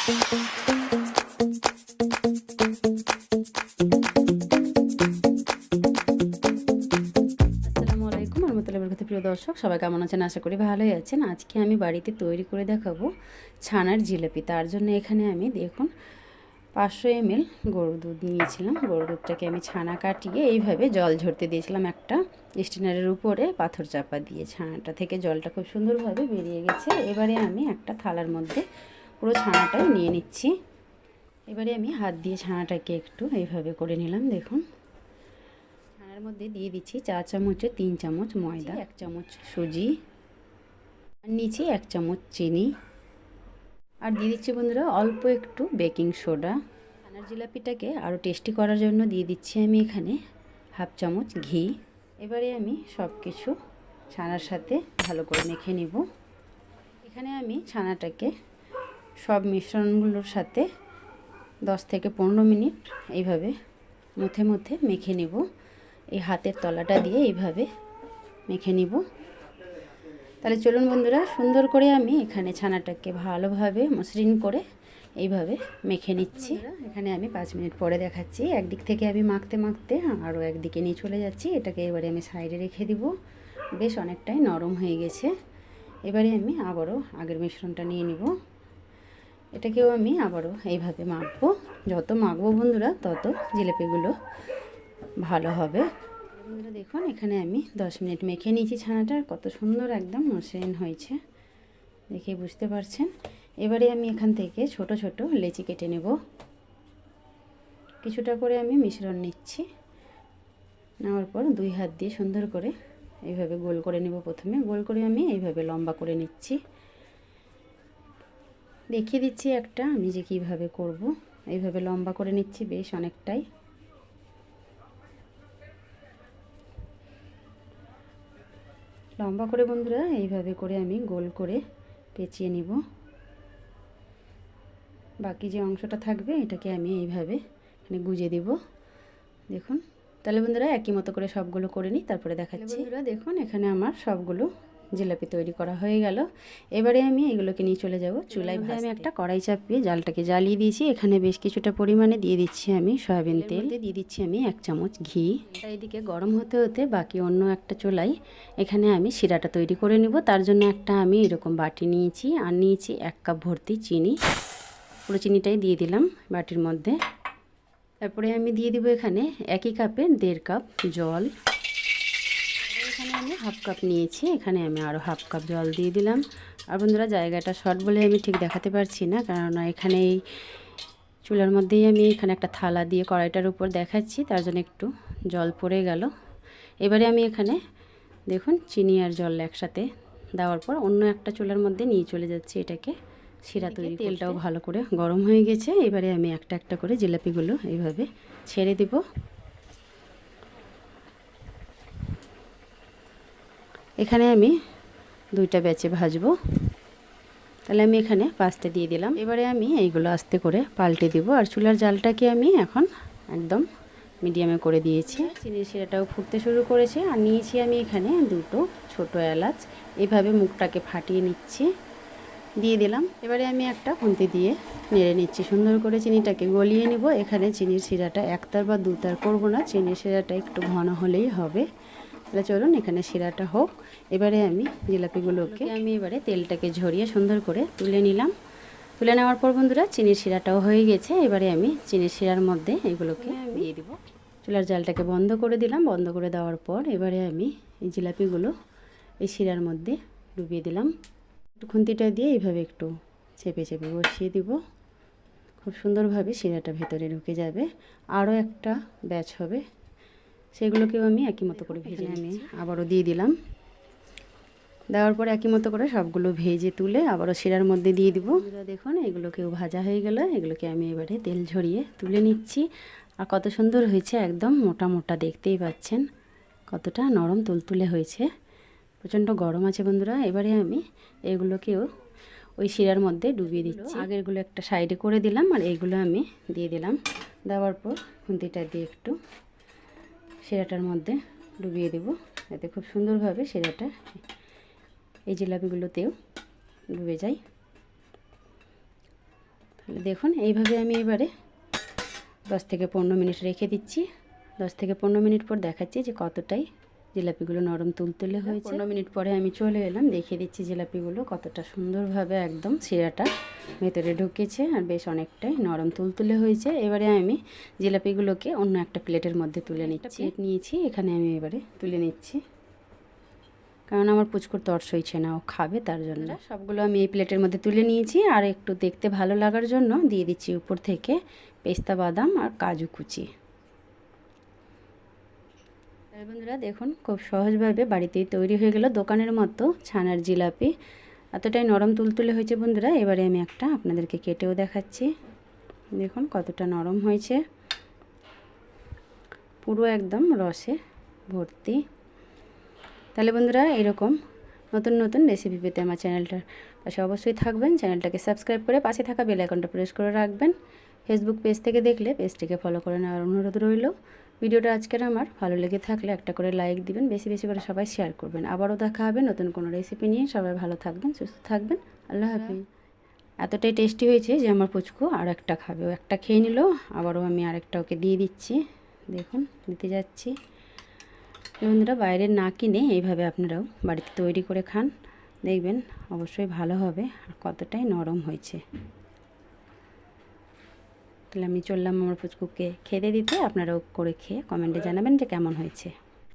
প্রিয় দর্শক, সবাই কেমন আছেন? আশা করি ভালোই আছেন। আজকে আমি বাড়িতে তৈরি করে দেখাবো ছানার জিলাপি। তার জন্য এখানে আমি দেখুন 500 ml গরুর দুধ নিয়েছিলাম। গরুর দুধটাকে আমি ছানা কাটিয়ে এইভাবে জল ঝরতে দিয়েছিলাম একটা স্টিনারের উপরে পাথর চাপা দিয়ে। ছানাটা থেকে জলটা খুব সুন্দরভাবে বেরিয়ে গেছে। এবারে আমি একটা থালার মধ্যে পুরো ছানাটাই নিয়ে নিচ্ছি। এবারে আমি হাত দিয়ে ছানাটাকে একটু এইভাবে করে নিলাম। দেখুন, ছানার মধ্যে দিয়ে দিচ্ছি 4 চামচে 3 চামচ ময়দা, 1 চামচ সুজি, আর নিচে 1 চামচ চিনি, আর দিয়ে দিচ্ছি বন্ধুরা অল্প একটু বেকিং সোডা। ছানার জিলাপিটাকে আরও টেস্টি করার জন্য দিয়ে দিচ্ছি আমি এখানে 1/2 চামচ ঘি। এবারে আমি সব কিছু ছানার সাথে ভালো করে মেখে নিব। এখানে আমি ছানাটাকে সব মিশ্রণগুলোর সাথে 10 থেকে 15 মিনিট এইভাবে মুথে মুথে মেখে নিব। এই হাতের তলাটা দিয়ে এইভাবে মেখে নিব। তাহলে চলুন বন্ধুরা, সুন্দর করে আমি এখানে ছানাটাকে ভালোভাবে মসৃণ করে এইভাবে মেখে নিচ্ছি। এখানে আমি 5 মিনিট পরে দেখাচ্ছি। একদিক থেকে আমি মাখতে মাখতে আরও একদিকে নিয়ে চলে যাচ্ছি। এটাকে এবারে আমি সাইডে রেখে দিব। বেশ অনেকটাই নরম হয়ে গেছে। এবারে আমি আবারও আগের মিশ্রণটা নিয়ে নিব। এটাকেও আমি আবারও এইভাবে মাখবো। যত মাখবো বন্ধুরা তত জিলিপিগুলো ভালো হবে। বন্ধুরা দেখুন, এখানে আমি 10 মিনিট মেখে নিয়েছি ছানাটা। কত সুন্দর একদম মসৃণ হয়েছে, দেখে বুঝতে পারছেন। এবারে আমি এখান থেকে ছোট ছোট লেচি কেটে নেব। কিছুটা করে আমি মিশ্রণ নিচ্ছি। নেওয়ার পর 2 হাত দিয়ে সুন্দর করে এইভাবে গোল করে নেব। প্রথমে গোল করে আমি এইভাবে লম্বা করে নিচ্ছি। দেখিয়ে দিচ্ছি একটা আমি যে কীভাবে করব। এইভাবে লম্বা করে নিচ্ছি বেশ অনেকটাই। লম্বা করে বন্ধুরা এইভাবে করে আমি গোল করে পেঁচিয়ে নিব। বাকি যে অংশটা থাকবে এটাকে আমি এইভাবে এখানে গুজে দেব। দেখুন, তাহলে বন্ধুরা একই মতো করে সবগুলো করে নিই, তারপরে দেখাচ্ছি। বন্ধুরা দেখুন, এখানে আমার সবগুলো জিলাপি তৈরি করা হয়ে গেল। এবারে আমি এগুলোকে নিয়ে চলে যাব চুলায়। আমি একটা কড়াই চাপিয়ে জালটাকে জ্বালিয়ে দিয়েছি। এখানে বেশ কিছুটা পরিমাণে দিয়ে দিচ্ছি আমি সয়াবিন তেল, দিয়ে দিচ্ছি আমি 1 চামচ ঘি। এইদিকে গরম হতে হতে বাকি অন্য একটা চুলায় এখানে আমি শিরাটা তৈরি করে নিব। তার জন্য একটা আমি এরকম বাটি নিয়েছি, আর নিয়েছি 1 কাপ ভর্তি চিনি। পুরো চিনিটাই দিয়ে দিলাম বাটির মধ্যে। তারপরে আমি দিয়ে দিব এখানে একই কাপের 1.5 কাপ জল। এখানে আমি 1/2 কাপ নিয়েছি, এখানে আমি আরও 1/2 কাপ জল দিয়ে দিলাম। আর বন্ধুরা জায়গাটা শর্ট বলে আমি ঠিক দেখাতে পারছি না, কেননা এখানে এই চুলার মধ্যেই আমি এখানে একটা থালা দিয়ে কড়াইটার উপর দেখাচ্ছি, তার জন্য একটু জল পড়ে গেল। এবারে আমি এখানে দেখুন চিনি আর জল একসাথে দেওয়ার পর অন্য একটা চুলার মধ্যে নিয়ে চলে যাচ্ছি এটাকে শিরা তৈরি। তেলটাও ভালো করে গরম হয়ে গেছে। এবারে আমি একটা একটা করে জিলাপিগুলো এইভাবে ছেড়ে দেব। এখানে আমি 2টা ব্যাচে ভাজবো। তাহলে আমি এখানে 5টা দিয়ে দিলাম। এবারে আমি এইগুলো আস্তে করে পাল্টে দেব। আর চুলার জালটাকে আমি এখন একদম মিডিয়ামে করে দিয়েছি। চিনির শিরাটাও ফুটতে শুরু করেছে। আর নিয়েছি আমি এখানে 2টো ছোট এলাচ। এইভাবে মুখটাকে ফাটিয়ে নিচ্ছি, দিয়ে দিলাম। এবারে আমি একটা খুন্তি দিয়ে নেড়ে নিচ্ছি সুন্দর করে। চিনিটাকে গলিয়ে নিব। এখানে চিনির শিরাটা 1 তার বা 2 তার করবো না, চিনির শিরাটা একটু ঘন হলেই হবে। তাহলে চলুন এখানে শিরাটা হোক। এবারে আমি জিলাপিগুলোকে আমি এবারে তেলটাকে ঝরিয়ে সুন্দর করে তুলে নিলাম। তুলে নেওয়ার পর বন্ধুরা চিনির শিরাটাও হয়ে গেছে। এবারে আমি চিনির শিরার মধ্যে এগুলোকে দিয়ে দিব। চুলার জালটাকে বন্ধ করে দিলাম। বন্ধ করে দেওয়ার পর এবারে আমি এই জিলাপিগুলো এই শিরার মধ্যে ডুবিয়ে দিলাম। একটু খুন্তিটা দিয়ে এইভাবে একটু চেপে চেপে বসিয়ে দিব। খুব সুন্দরভাবে শিরাটা ভেতরে ঢুকে যাবে। আরও একটা ব্যাচ হবে, সেগুলোকেও আমি একই মতো করে ভেজে আমি আবারও দিয়ে দিলাম। দেওয়ার পরে একই মতো করে সবগুলো ভেজে তুলে আবারও শিরার মধ্যে দিয়ে দিব। দেখুন এগুলোকেও ভাজা হয়ে গেল। এগুলোকে আমি এবারে তেল ঝরিয়ে তুলে নিচ্ছি। আর কত সুন্দর হয়েছে, একদম মোটা মোটা, দেখতেই পাচ্ছেন কতটা নরম তুলতুলে হয়েছে। প্রচণ্ড গরম আছে বন্ধুরা। এবারে আমি এগুলোকেও ওই শিরার মধ্যে ডুবিয়ে দিচ্ছি। আগেরগুলো একটা সাইডে করে দিলাম, আর এইগুলো আমি দিয়ে দিলাম। দেওয়ার পর খুন্তিটা দিয়ে একটু শিরাটার মধ্যে ডুবিয়ে দেব, যাতে খুব সুন্দরভাবে শিরাটা এই জিলাপিগুলোতেও ডুবে যায়। দেখুন এইভাবে আমি এবারে 10 থেকে 15 মিনিট রেখে দিচ্ছি। 10 থেকে 15 মিনিট পর দেখাচ্ছি যে কতটাই জিলাপিগুলো নরম তুলতুলে হয়েছে। 15 মিনিট পরে আমি চলে এলাম, দেখিয়ে দিচ্ছি জিলাপিগুলো কতটা সুন্দরভাবে একদম শিরাটা ভেতরে ঢুকেছে আর বেশ অনেকটাই নরম তুলতুলে হয়েছে। এবারে আমি জিলাপিগুলোকে অন্য একটা প্লেটের মধ্যে তুলে নিচ্ছি। প্লেট নিয়েছি, এখানে আমি এবারে তুলে নিচ্ছি, কারণ আমার পুচকুর তর্স হয়েছে না, ও খাবে তার জন্য। সবগুলো আমি এই প্লেটের মধ্যে তুলে নিয়েছি। আর একটু দেখতে ভালো লাগার জন্য দিয়ে দিচ্ছি উপর থেকে পেস্তা বাদাম আর কাজু কুচি। বন্ধুরা দেখুন খুব সহজভাবে বাড়িতেই তৈরি হয়ে গেল দোকানের মতো ছানার জিলাপি। এতটাই নরম তুলতুলে হয়েছে বন্ধুরা। এবারে আমি একটা আপনাদেরকে কেটেও দেখাচ্ছি, দেখুন কতটা নরম হয়েছে, পুরো একদম রসে ভর্তি। তাহলে বন্ধুরা এরকম নতুন নতুন রেসিপি পেতে আমার চ্যানেলটার পাশে অবশ্যই থাকবেন। চ্যানেলটাকে সাবস্ক্রাইব করে পাশে থাকা বেল আইকনটা প্রেস করে রাখবেন। ফেসবুক পেজ থেকে দেখলে পেজটিকে ফলো করে নেওয়ার অনুরোধ রইল। ভিডিওটা আজকের আমার ভালো লেগে থাকলে একটা করে লাইক দিবেন, বেশি বেশি করে সবাই শেয়ার করবেন। আবারও দেখা হবে নতুন কোনো রেসিপি নিয়ে। সবাই ভালো থাকবেন, সুস্থ থাকবেন, আল্লাহ হাফেজ। এতটাই টেস্টি হয়েছে যে আমার পুচকু আর একটা খাবে, ও একটা খেয়ে নিল, আবারও আমি আরেকটা ওকে দিয়ে দিচ্ছি। দেখুন দিতে যাচ্ছি। বন্ধুরা বাইরে না কিনে এইভাবে আপনারাও বাড়িতে তৈরি করে খান, দেখবেন অবশ্যই ভালো হবে আর কতটাই নরম হয়েছে। তাহলে আমি চললাম আমার পুচকুকে খেতে দিতে। আপনারাও করে খেয়ে কমেন্টে জানাবেন যে কেমন হয়েছে।